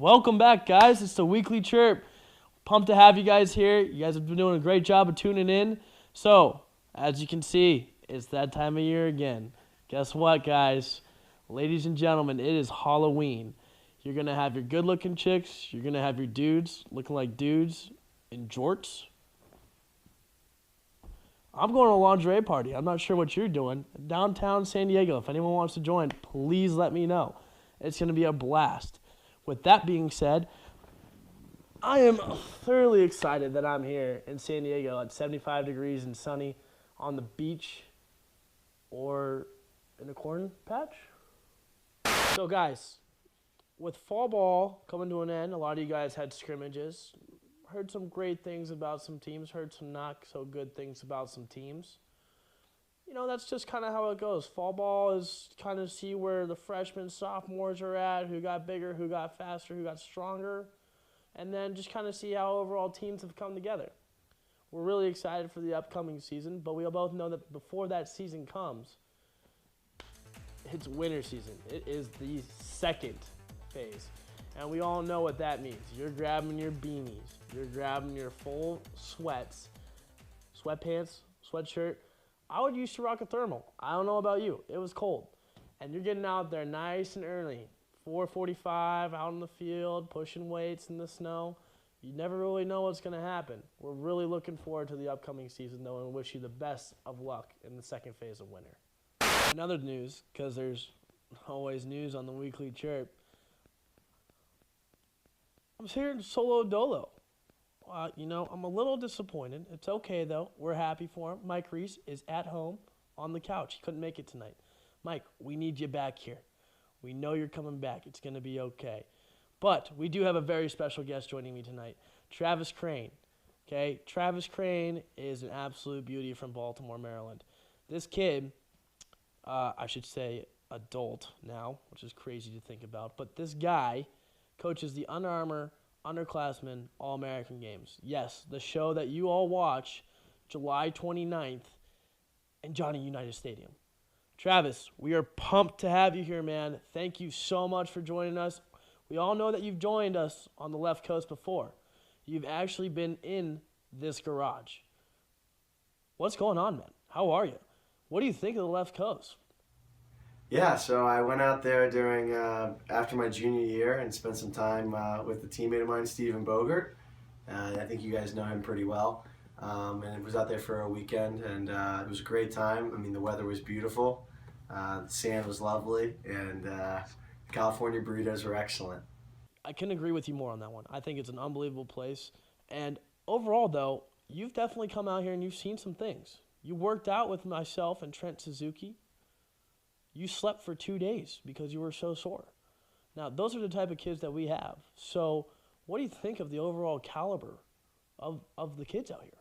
Welcome back, guys. It's the Weekly Chirp. Pumped to have you guys here. You guys have been doing a great job of tuning in. So, as you can see, it's that time of year again. Guess what, guys? Ladies and gentlemen, it is Halloween. You're going to have your good-looking chicks. You're going to have your dudes looking like dudes in jorts. I'm going to a lingerie party. I'm not sure what you're doing. Downtown San Diego. If anyone wants to join, please let me know. It's going to be a blast. With that being said, I am thoroughly excited that I'm here in San Diego at 75 degrees and sunny on the beach or in a corn patch. So, guys, with fall ball coming to an end, a lot of you guys had scrimmages. Heard some great things about some teams, heard some not so good things about some teams. You know, that's just kind of how it goes. Fall ball is kind of see where the freshmen, sophomores are at, who got bigger, who got faster, who got stronger, and then just kind of see how overall teams have come together. We're really excited for the upcoming season, but we both know that before that season comes, it's winter season. It is the second phase. And we all know what that means. You're grabbing your beanies. You're grabbing your full sweats, sweatpants, sweatshirt. I would used to rock a thermal. I don't know about you. It was cold. And you're getting out there nice and early. 4:45 out in the field, pushing weights in the snow. You never really know what's going to happen. We're really looking forward to the upcoming season, though, and wish you the best of luck in the second phase of winter. In other news, because there's always news on the Weekly Chirp, I'm hearing solo dolo. I'm a little disappointed. It's okay, though. We're happy for him. Mike Reese is at home on the couch. He couldn't make it tonight. Mike, we need you back here. We know you're coming back. It's going to be okay. But we do have a very special guest joining me tonight, Travis Crane. Okay, Travis Crane is an absolute beauty from Baltimore, Maryland. This kid, I should say adult now, which is crazy to think about, but this guy coaches the Under Armour Underclassmen All-American games. Yes, the show that you all watch July 29th in Johnny Unitas Stadium. Travis, we are pumped to have you here, man. Thank you so much for joining us. We all know that you've joined us on the left coast before. You've actually been in this garage. What's going on, man? How are you? What do you think of the left coast? Yeah, so I went out there during after my junior year and spent some time with a teammate of mine, Steven Bogert. I think you guys know him pretty well. And I was out there for a weekend, and it was a great time. I mean, the weather was beautiful, the sand was lovely, and California burritos were excellent. I couldn't agree with you more on that one. I think it's an unbelievable place. And overall, though, you've definitely come out here and you've seen some things. You worked out with myself and Trent Suzuki. You slept for 2 days because you were so sore. Now, those are the type of kids that we have. So what do you think of the overall caliber of the kids out here?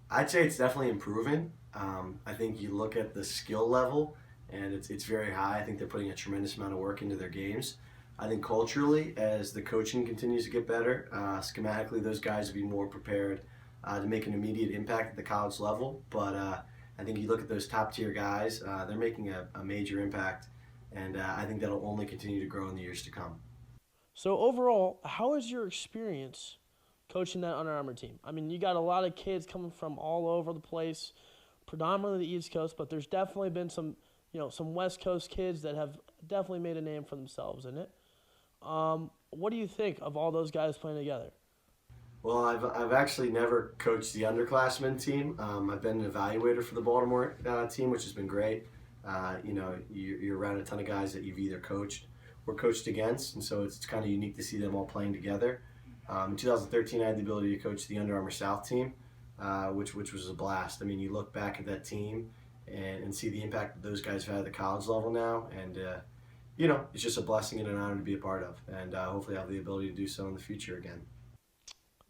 I'd say it's definitely improving. I think you look at the skill level, and it's very high. I think they're putting a tremendous amount of work into their games. I think culturally, as the coaching continues to get better, schematically, those guys will be more prepared to make an immediate impact at the college level. But I think you look at those top tier guys, they're making a major impact, and I think that'll only continue to grow in the years to come. So overall, how is your experience coaching that Under Armour team? I mean, you got a lot of kids coming from all over the place, predominantly the East Coast, but there's definitely been some West Coast kids that have definitely made a name for themselves in it. What do you think of all those guys playing together? Well, I've actually never coached the underclassmen team. I've been an evaluator for the Baltimore team, which has been great. You're around a ton of guys that you've either coached or coached against, and so it's kind of unique to see them all playing together. In 2013, I had the ability to coach the Under Armour South team, which was a blast. I mean, you look back at that team and see the impact that those guys have had at the college level now, and it's just a blessing and an honor to be a part of, and hopefully I have the ability to do so in the future again.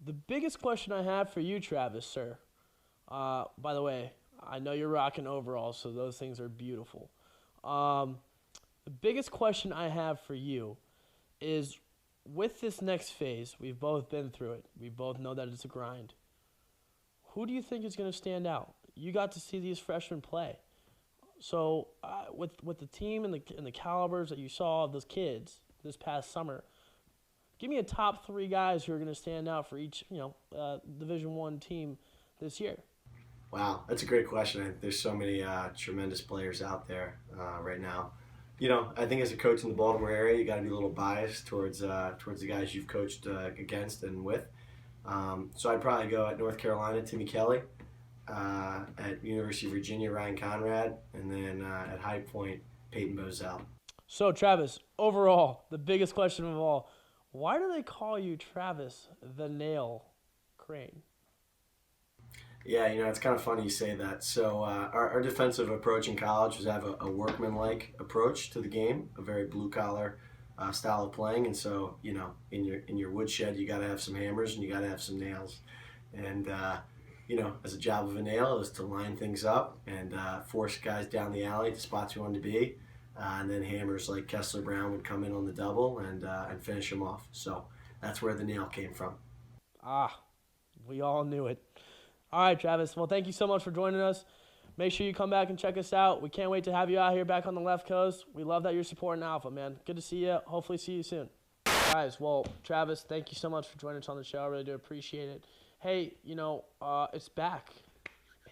The biggest question I have for you, Travis, sir, by the way, I know you're rocking overalls, so those things are beautiful. The biggest question I have for you is, with this next phase, we've both been through it. We both know that it's a grind. Who do you think is going to stand out? You got to see these freshmen play. So with the team and the calibers that you saw of those kids this past summer, Give me a top 3 guys who are going to stand out for each, Division I team this year. Wow, that's a great question. There's so many tremendous players out there right now. I think as a coach in the Baltimore area, you got to be a little biased towards the guys you've coached against and with. So I'd probably go at North Carolina, Timmy Kelly, at University of Virginia, Ryan Conrad, and then at High Point, Peyton Bozell. So Travis, overall, the biggest question of all, why do they call you Travis the Nail Crane? Yeah, it's kind of funny you say that. So our defensive approach in college was to have a workmanlike approach to the game, a very blue-collar style of playing. And so, in your woodshed, you got to have some hammers and you got to have some nails. And, as a job of a nail is to line things up and force guys down the alley to spots you want to be. And then hammers like Kessler Brown would come in on the double and finish him off. So that's where the nail came from. We all knew it. All right, Travis. Well, thank you so much for joining us. Make sure you come back and check us out. We can't wait to have you out here back on the left coast. We love that you're supporting Alpha, man. Good to see you. Hopefully see you soon. Guys, well, Travis, thank you so much for joining us on the show. I really do appreciate it. Hey, it's back.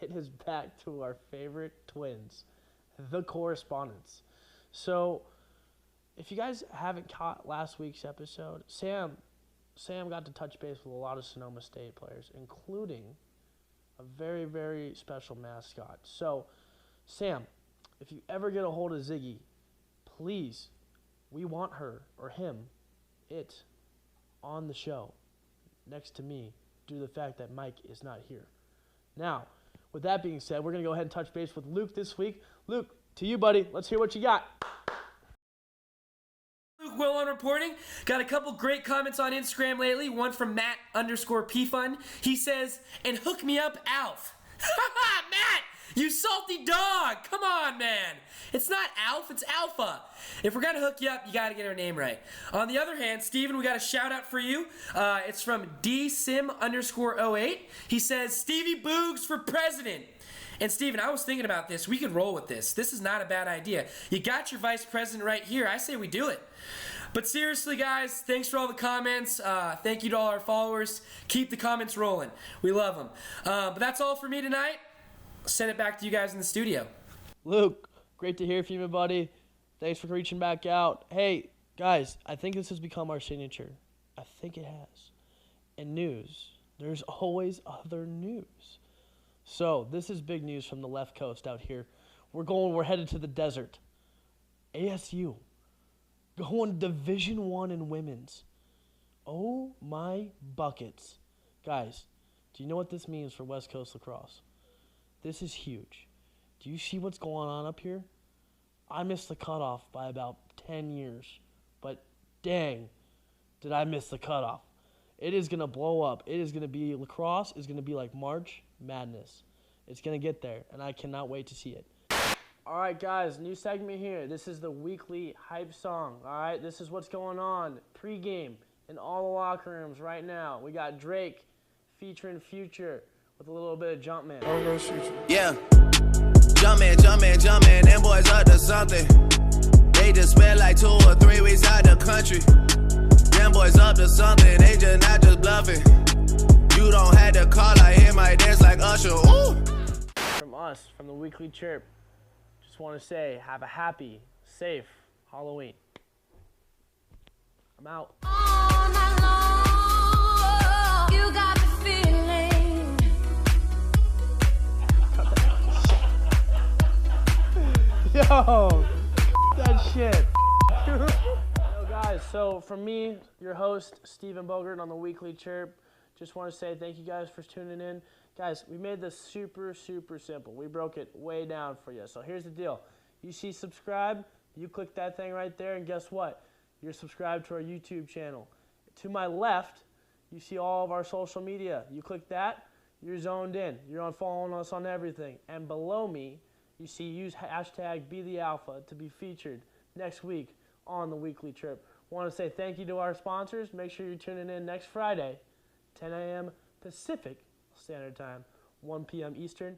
It is back to our favorite twins, the Correspondence. So, if you guys haven't caught last week's episode, Sam got to touch base with a lot of Sonoma State players, including a very, very special mascot. So, Sam, if you ever get a hold of Ziggy, please, we want her or him, on the show next to me due to the fact that Mike is not here. Now, with that being said, we're going to go ahead and touch base with Luke this week. Luke, to you, buddy. Let's hear what you got. Luke Will on reporting. Got a couple great comments on Instagram lately. One from Matt_PFun. He says, and hook me up, Alf. Matt, you salty dog. Come on, man. It's not Alf, it's Alpha. If we're going to hook you up, you got to get our name right. On the other hand, Steven, we got a shout out for you. It's from DSim_08. He says, Stevie Boogs for president. And Steven, I was thinking about this. We could roll with this. This is not a bad idea. You got your vice president right here. I say we do it. But seriously, guys, thanks for all the comments. Thank you to all our followers. Keep the comments rolling. We love them. But that's all for me tonight. Send it back to you guys in the studio. Luke, great to hear from you, buddy. Thanks for reaching back out. Hey, guys, I think this has become our signature. I think it has. In news, there's always other news. So this is big news from the left coast out here. We're headed to the desert. ASU going Division I in women's. Oh my buckets. Guys, do you know what this means for West Coast lacrosse? This is huge. Do you see what's going on up here? I missed the cutoff by about 10 years. But dang, did I miss the cutoff. It is going to blow up. It is going to be, lacrosse is going to be like March Madness. It's going to get there, and I cannot wait to see it. All right, guys, new segment here. This is the weekly hype song, all right? This is what's going on pregame in all the locker rooms right now. We got Drake featuring Future with a little bit of Jumpman. Yeah. Jumpman, them boys up to something. They just spent like 2 or 3 weeks out the country. Them boys up to something, they just not just bluffing. You don't have to call, I hear my dance like Usher. Ooh. From us, from the Weekly Chirp, just want to say, have a happy, safe Halloween. I'm out. All night long, you got the feeling. Yo, that shit. Yo, guys, so from me, your host, Steven Bogert on the Weekly Chirp, just want to say thank you guys for tuning in. Guys, we made this super, super simple. We broke it way down for you. So here's the deal. You see subscribe, you click that thing right there, and guess what? You're subscribed to our YouTube channel. To my left, you see all of our social media. You click that, you're zoned in. You're on following us on everything. And below me, you see use hashtag #BeTheAlpha to be featured next week on the Weekly Chirp. Want to say thank you to our sponsors. Make sure you're tuning in next Friday, 10 a.m. Pacific Standard Time, 1 p.m. Eastern.